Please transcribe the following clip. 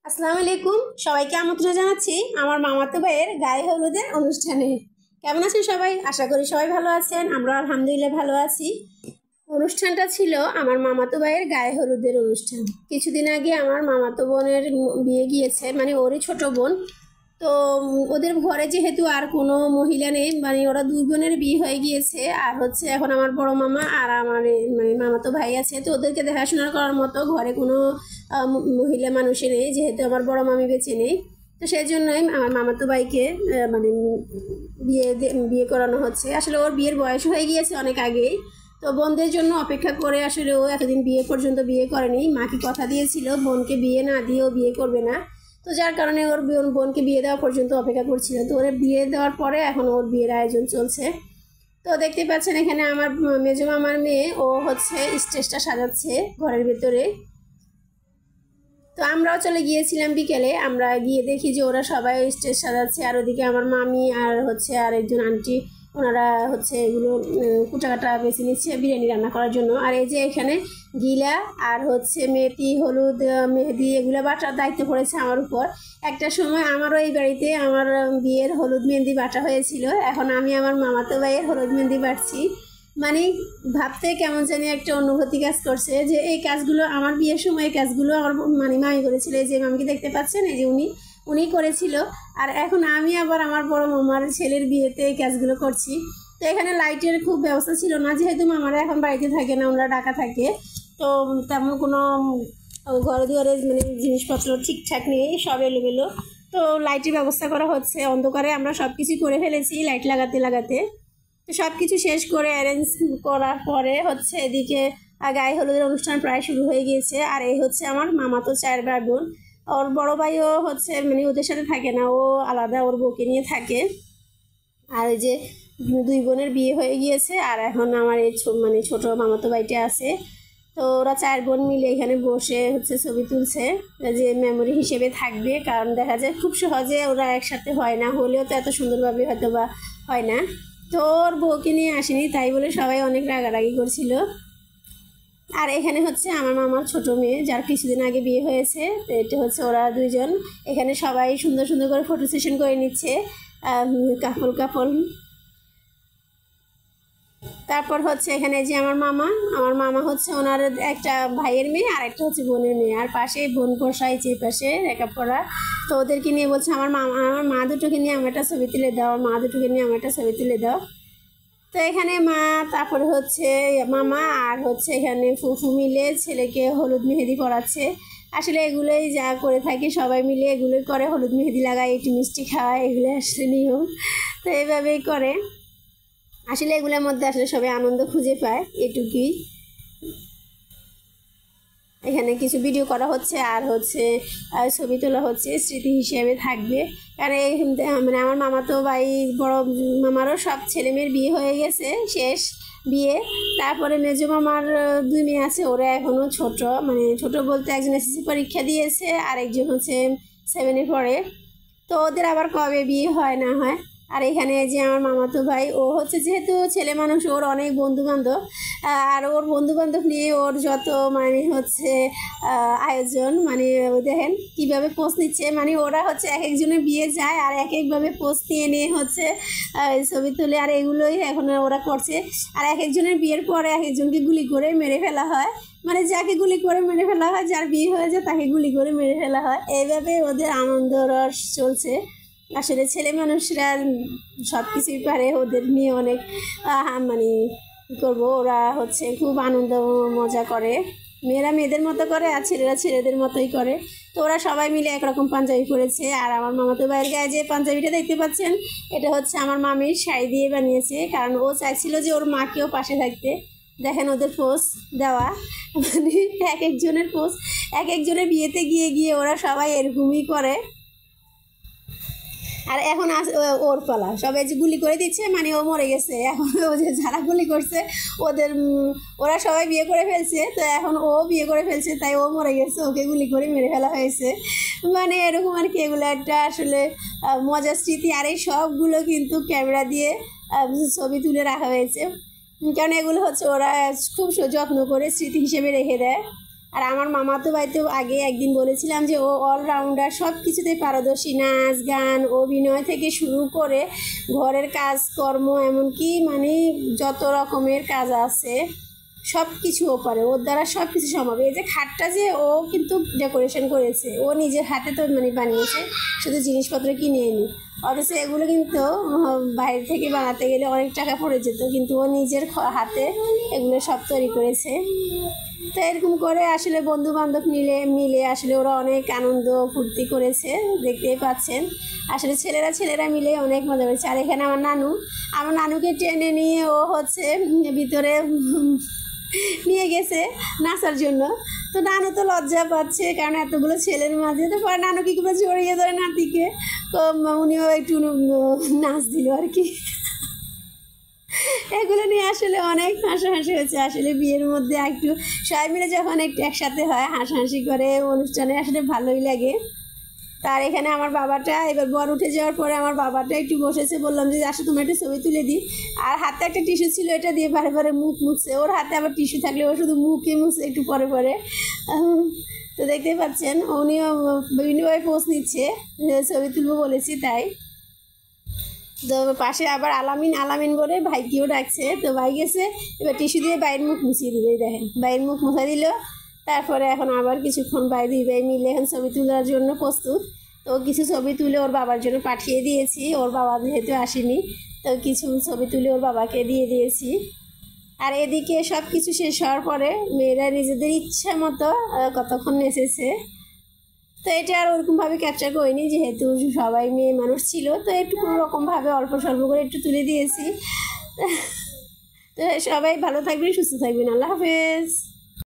আসসালামু আলাইকুম, সবাইকে আমন্ত্রণ জানাচ্ছি আমার মামাতো ভাইয়ের গায়ে হলুদের অনুষ্ঠানে। কেমন আছেন সবাই? আশা করি সবাই ভালো আছেন। আমরা আলহামদুলিল্লাহ ভালো আছি। অনুষ্ঠানটা ছিল আমার মামাতো ভাইয়ের গায়ে হলুদের অনুষ্ঠান। কিছুদিন আগে আমার মামাতো বোনের বিয়ে গিয়েছে, মানে ওরই ছোট বোন। তো ওদের ঘরে যেহেতু আর কোনো মহিলা নেই, মানে ওরা দুই বোনের বিয়ে হয়ে গিয়েছে, আর হচ্ছে এখন আমার বড় মামা আর আমার মানে মামাতো ভাই আছে। তো ওদেরকে দেখাশোনা করার মতো ঘরে কোনো মহিলা মানুষই নেই, যেহেতু আমার বড় মামি বেঁচে নেই। তো সেই জন্যই আমার মামাতো ভাইকে মানে বিয়ে করানো হচ্ছে। আসলে ওর বিয়ের বয়স হয়ে গিয়েছে অনেক আগেই। তো বোনদের জন্য অপেক্ষা করে আসলে ও এতদিন বিয়ে পর্যন্ত বিয়ে করেনি। মাকে কথা দিয়েছিল বোনকে বিয়ে না দিয়ে ও বিয়ে করবে না। তো যার কারণে ওর বোনকে বিয়ে দেওয়া পর্যন্ত অপেক্ষা করছিল। তো ওর বিয়ে দেওয়ার পরে এখন ওর বিয়ের আয়োজন চলছে। তো দেখতে পাচ্ছেন এখানে আমার মেজো মামার মেয়ে, ও হচ্ছে স্টেজটা সাজাচ্ছে ঘরের ভেতরে। তো আমরাও চলে গিয়েছিলাম বিকেলে। আমরা গিয়ে দেখি যে ওরা সবাই স্টেজ সাজাচ্ছে, আর ওদিকে আমার মামি আর হচ্ছে আর একজন আন্টি, ওনারা হচ্ছে এগুলো কুটাকাটা বেছে নিচ্ছে বিরিয়ানি রান্না করার জন্য। আর এই যে এখানে গিলা আর হচ্ছে মেথি, হলুদ, মেহেদি এগুলো বাটার দায়িত্ব পড়েছে আমার উপর। একটা সময় আমারও এই বাড়িতে আমার বিয়ের হলুদ মেহেদি বাটা হয়েছিল। এখন আমি আমার মামাতো ভাইয়ের হলুদ মেহেদি বাটছি। মানে ভাবতে কেমন জানি একটা অনুভূতি কাজ করছে যে এই কাজগুলো আমার বিয়ের সময় এই কাজগুলো আমার মানে মামি করেছিল। এই যে মামিকে দেখতে পাচ্ছেন, এই যে উনি করেছিল। আর এখন আমি আবার আমার বড় মামার ছেলের বিয়েতে এই কাজগুলো করছি। তো এখানে লাইটের খুব ব্যবস্থা ছিল না, যেহেতু মামারা এখন বাড়িতে থাকে না, ওরা ঢাকা থাকে। তো তেমন কোনো ঘরে দুয়ারে মানে জিনিসপত্র ঠিকঠাক নেই, সব এলোমেলো। তো লাইটের ব্যবস্থা করা হচ্ছে, অন্ধকারে আমরা সব কিছু করে ফেলেছি লাইট লাগাতে লাগাতে। তো সব কিছু শেষ করে অ্যারেঞ্জ করার পরে হচ্ছে এদিকে গায়ে হলুদের অনুষ্ঠান প্রায় শুরু হয়ে গিয়েছে। আর এই হচ্ছে আমার মামাতো চায়ের ভাই বোন। ওর বড় ভাইও হচ্ছে মানে ওদের সাথে থাকে না, ও আলাদা ওর বউকে নিয়ে থাকে। আর এই যে দুই বোনের বিয়ে হয়ে গিয়েছে, আর এখন আমার এই মানে ছোট মামাতো ভাইটা আছে। তো ওরা চার বোন মিলে এখানে বসে হচ্ছে ছবি তুলছে, যে মেমোরি হিসেবে থাকবে। কারণ দেখা যায় খুব সহজে ওরা একসাথে হয় না, হলেও তো এত সুন্দরভাবে হয়তো বা হয় না। তো ওর বউকে নিয়ে আসেনি, তাই বলে সবাই অনেক রাগারাগি করছিল। আর এখানে হচ্ছে আমার মামার ছোট মেয়ে, যার কিছুদিন আগে বিয়ে হয়েছে। তো এটা হচ্ছে ওরা দুইজন। এখানে সবাই সুন্দর সুন্দর করে ফটো সেশন করে নিচ্ছে, কাপল কাপল। তারপর হচ্ছে এখানে যে আমার মামা হচ্ছে ওনার একটা ভাইয়ের মেয়ে আর একটা হচ্ছে বোনের মেয়ে, আর পাশে বোন বসাই যে পাশে লেখাপড়া। তো ওদেরকে নিয়ে বলছে আমার মা দুটোকে নিয়ে আমার একটা ছবি তুলে দাও, মা দুটোকে নিয়ে আমার একটা ছবি তুলে দাও। তো এখানে মা, তারপরে হচ্ছে মামা, আর হচ্ছে এখানে ফুফু মিলে ছেলেকে হলুদ মেহেদি পরাচ্ছে। আসলে এগুলোই যা করে থাকি, সবাই মিলে এগুলোই করে, হলুদ মেহেদি লাগায়, একটু মিষ্টি খাওয়ায়, এগুলো আসলে নিয়ম। তো এইভাবেই করে। আসলে এগুলোর মধ্যে আসলে সবাই আনন্দ খুঁজে পায়, এটুকুই। এখানে কিছু ভিডিও করা হচ্ছে, আর হচ্ছে ছবি তোলা হচ্ছে, স্মৃতি হিসেবে থাকবে। কারণ মানে আমার মামাতো ভাই বড় মামারও সব ছেলে মেয়ের বিয়ে হয়ে গেছে, শেষ বিয়ে। তারপরে মেজো মামার দুই মেয়ে আছে, ওরা এখনও ছোট, মানে ছোট বলতে একজন এসএসসি পরীক্ষা দিয়েছে, আর একজন হচ্ছে 7-এ পড়ে। তো ওদের আবার কবে বিয়ে হয় না হয়। আর এখানে যে আমার মামাতো ভাই, ও হচ্ছে যেহেতু ছেলে মানুষ, ওর অনেক বন্ধু বান্ধব। আর ওর বন্ধু বান্ধব নিয়ে ওর যত মানে হচ্ছে আয়োজন, মানে দেখেন কীভাবে পোস্ট নিচ্ছে। মানে ওরা হচ্ছে এক একজনের বিয়ে যায় আর এক একভাবে পোস্ট নিয়ে নিয়ে হচ্ছে ছবি তুলে, আর এগুলোই এখন ওরা করছে। আর এক একজনের বিয়ের পরে এক একজনকে গুলি করে মেরে ফেলা হয়, মানে যাকে গুলি করে মেরে ফেলা হয়, যার বিয়ে হয়ে যায় তাকে গুলি করে মেরে ফেলা হয়। এইভাবে ওদের আনন্দ রস চলছে। আসলে ছেলে মানুষরা সব কিছুই পারে, ওদের নিয়ে অনেক মানে কী করবো, ওরা হচ্ছে খুব আনন্দ মজা করে। মেয়েরা মেয়েদের মতো করে আর ছেলেরা ছেলেদের মতোই করে। তো ওরা সবাই মিলে একরকম পাঞ্জাবি পরেছে। আর আমার মামাতো ভাইয়ের গায়ে যে পাঞ্জাবিটা দেখতে পাচ্ছেন, এটা হচ্ছে আমার মামির শাড়ি দিয়ে বানিয়েছে, কারণ ও চাইছিল যে ওর মাকেও পাশে থাকতে। দেখেন ওদের পোজ দেওয়া, মানে এক একজনের পোজ, এক একজনের বিয়েতে গিয়ে গিয়ে ওরা সবাই এরকমই করে। আর এখন ওর পালা, সবাই যে গুলি করে দিচ্ছে, মানে ও মরে গেছে। এখন ও যে যারা গুলি করছে ওদের ওরা সবাই বিয়ে করে ফেলছে, তো এখন ও বিয়ে করে ফেলছে, তাই ও মরে গেছে, ওকে গুলি করে মেরে ফেলা হয়েছে। মানে এরকম আর কি, এগুলো একটা আসলে মজার স্মৃতি। আর এই সবগুলো কিন্তু ক্যামেরা দিয়ে ছবি তুলে রাখা হয়েছে, কারণ এগুলো হচ্ছে ওরা খুব যত্ন করে স্মৃতি হিসেবে রেখে দেয়। আর আমার মামাতো ভাই তো আগে একদিন বলেছিলাম যে ও অলরাউন্ডার, সব কিছুতেই পারদর্শী, নাচ গান অভিনয় থেকে শুরু করে ঘরের কাজকর্ম, এমনকি মানে যত রকমের কাজ আছে সব কিছু ও পারে, ওর দ্বারা সব কিছু সম্ভব। এই যে খাটটা যে ও কিন্তু ডেকোরেশন করেছে, ও নিজের হাতে তো মানে বানিয়েছে, শুধু জিনিসপত্র কিনে এনে। অথচ এগুলো কিন্তু বাইরে থেকে বানাতে গেলে অনেক টাকা পড়ে যেত, কিন্তু ও নিজের হাতে এগুলো সব তৈরি করেছে। তো এরকম করে আসলে বন্ধু বান্ধব মিলে আসলে ওরা অনেক আনন্দ ফুর্তি করেছে, দেখতেই পাচ্ছেন। আসলে ছেলেরা মিলে অনেক মজা করেছে। আর এখানে আমার নানুকে টেনে নিয়ে ও হচ্ছে ভিতরে নিয়ে গেছে নাচার জন্য। তো নানু তো লজ্জা পাচ্ছে, কারণ এতগুলো ছেলের মাঝে। তো পরে নানু কী করে জড়িয়ে ধরে নাতিকে, উনিও একটু নাচ দিল আর কি। এগুলো নিয়ে আসলে অনেক হাসাহাসি হয়েছে। আসলে বিয়ের মধ্যে একটু সবাই মিলে যখন একটু একসাথে হয়, হাসাহাসি করে অনুষ্ঠানে আসলে ভালোই লাগে। তার এখানে আমার বাবাটা এবার বর উঠে যাওয়ার পরে আমার বাবাটা একটু বসেছে, বললাম যে আসো তোমার একটা ছবি তুলে দিই। আর হাতে একটা টিস্যু ছিল, এটা দিয়ে বারে বারে মুখ মুছছে। ওর হাতে আবার টিস্যু থাকলে ও শুধু মুখে মুছছে একটু পরে পরে। তো দেখতেই পাচ্ছেন উনিও বিভিন্নভাবে পোজ নিচ্ছে, ছবি তুলবো বলেছি তাই। তো পাশে আবার আলামিন বলে ভাইকেও ডাকছে। তো ভাই গেছে, এবার টিস্যু দিয়ে বাইরের মুখ মুছিয়ে দিবে। দেখেন বাইরের মুখ মুছা দিল। তারপরে এখন আবার কিছুক্ষণ ভাই দুই ভাই মিলে এখন ছবি তোলার জন্য প্রস্তুত। তো কিছু ছবি তুলে ওর বাবার জন্য পাঠিয়ে দিয়েছি, ওর বাবা যেহেতু আসেনি, তো কিছু ছবি তুলে ওর বাবাকে দিয়ে দিয়েছি। আর এদিকে সব কিছু শেষ হওয়ার পরে মেয়েরা নিজেদের ইচ্ছা মতো কতক্ষণ নেচেছে। তো এটা আর ওরকমভাবে ক্যাপচার করিনি, যেহেতু সবাই মেয়ে মানুষ ছিল, তো একটু কোনো রকমভাবে অল্প স্বল্প করে একটু তুলে দিয়েছি। তো সবাই ভালো থাকবেন, সুস্থ থাকবেন। আল্লাহ হাফেজ।